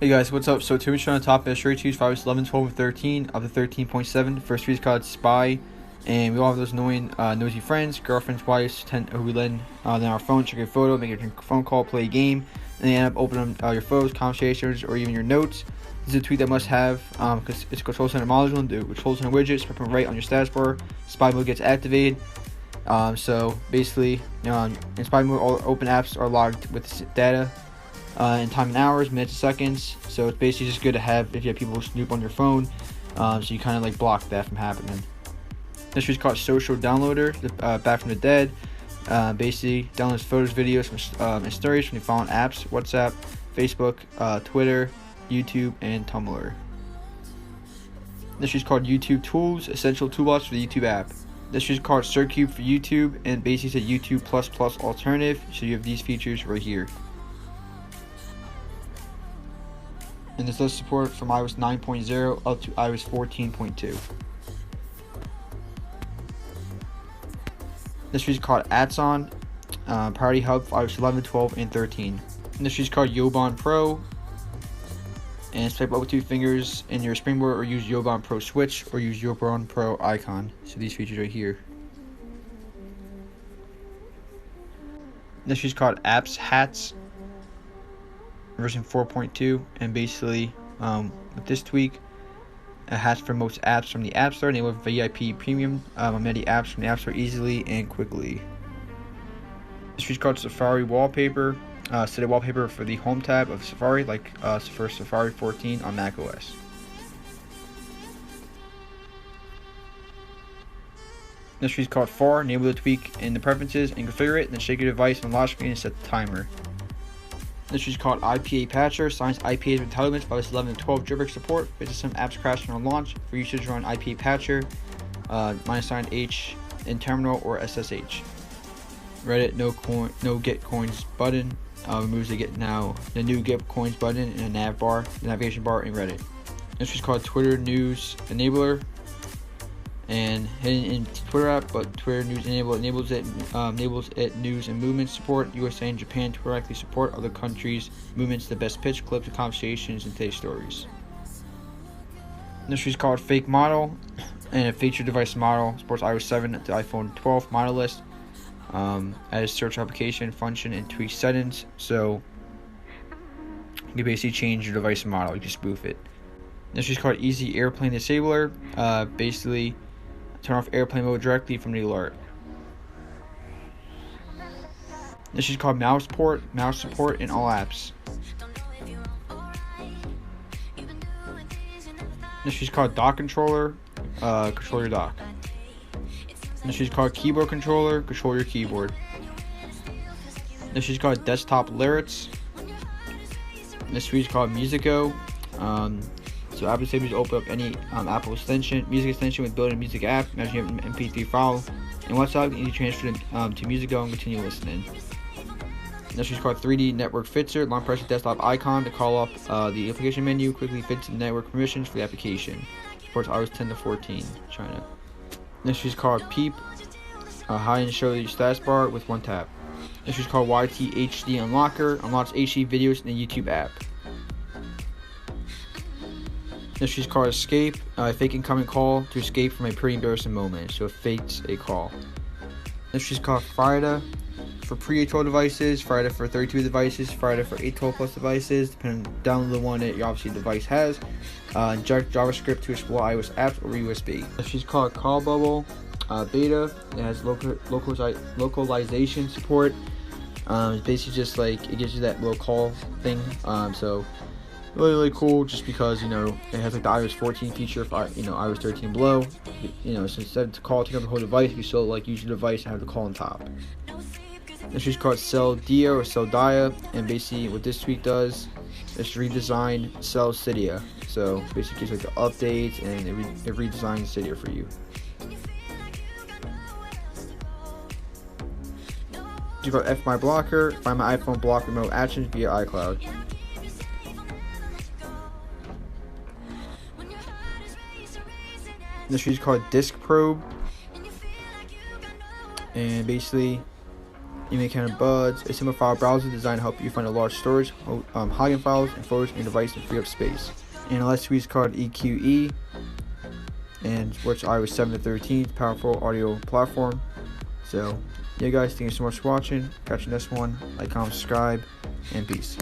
Hey guys, what's up? So today we're on the top of straight choose 5, 11, 12, and 13 of the 13.7. First read is called Spy, and we all have those annoying, nosy friends, girlfriends, wives, who we let in on our phone, check your photo, make a phone call, play a game, and they end up opening your photos, conversations, or even your notes. This is a tweet that must have, because it's control center module, the control center widget, swipe right on your status bar, spy mode gets activated. So basically, in spy mode, all open apps are logged with this data. In time in hours, minutes, and seconds. So it's basically just good to have if you have people snoop on your phone. So you kind of like block that from happening. This is called Social Downloader, back from the dead. Basically downloads photos, videos, and stories from the following apps: WhatsApp, Facebook, Twitter, YouTube, and Tumblr. This is called YouTube Tools, essential toolbox for the YouTube app. This is called Circube for YouTube, and basically it's a YouTube plus alternative. So you have these features right here. And this does support from iOS 9.0 up to iOS 14.2. This is called Atson, Priority Hub for iOS 11, 12, and 13. And this is called Jailbreak Pro. And swipe up with 2 fingers in your springboard, or use Jailbreak Pro switch, or use Jailbreak Pro icon. So these features right here. This is called Apps Hats, version 4.2, and basically with this tweak, it has for most apps from the App Store, enable VIP Premium on many apps from the App Store easily and quickly. This is called Safari Wallpaper, set a wallpaper for the Home tab of Safari, like for Safari 14 on macOS. This is called FAR, enable the tweak in the preferences and configure it, then shake your device on the lock screen and set the timer. This is called IPA Patcher, signs IPA's entitlements for iOS 11 and 12 jailbreak support. If some apps crashing on launch, for usage run IPA Patcher, -H in terminal or SSH. Reddit no get coins button removes the new get coins button in the navigation bar in Reddit. This is called Twitter News Enabler, and hidden in Twitter app, but Twitter News enables it news and movement support. USA and Japan directly support other countries' movements, the best pitch, clips, and conversations, and today's stories. This is called Fake Model, and a featured device model supports iOS 7 to iPhone 12 model list. As search application function and tweak settings, so you can basically change your device model. You can spoof it. This is called Easy Airplane Disabler. Basically turn off airplane mode directly from the alert. This is called mouse support in all apps. This is called dock controller, control your dock. This is called keyboard controller, control your keyboard. This is called desktop lyrics. This is called Musico. So Apple says open up any Apple music extension with built-in music app. Imagine you have an MP3 file in WhatsApp, you transfer it to Musico and continue listening. This is called 3D Network Fixer. Long press the desktop icon to call up the application menu. Quickly fits the network permissions for the application. Supports iOS 10 to 14. China. This is called Peep. Hide and show your status bar with 1 tap. This is called YT HD Unlocker. Unlocks HD videos in the YouTube app. This is called Escape, fake incoming call to escape from a pretty embarrassing moment, so it fakes a call. This is called Frida for pre-812 devices, Frida for 32 devices, Frida for 812 plus devices, depending on the one that your obviously device has. Inject JavaScript to explore iOS apps or USB. This is called Call Bubble Beta. It has localization support. It's basically just like it gives you that little call thing. So really cool, just because it has like the iOS 14 feature for iOS 13 below. So instead to call to the whole device, you still like use your device and have the call on top. This is called Cell Dia or Cell Dia, and basically what this tweak does is redesign Cell Cydia. So basically gives like the updates, and it redesigns Cydia for you. You got F My Blocker, find my iPhone block remote actions via iCloud. This is called Disk Probe, and basically email counter buds, a simple file browser designed to help you find a large storage, hiding files and photos in your device and free up space. And the last tweet is called EQE, and works iOS 7 to 13, powerful audio platform. So yeah guys, thank you so much for watching. Catch you next one. Like, comment, subscribe, and peace.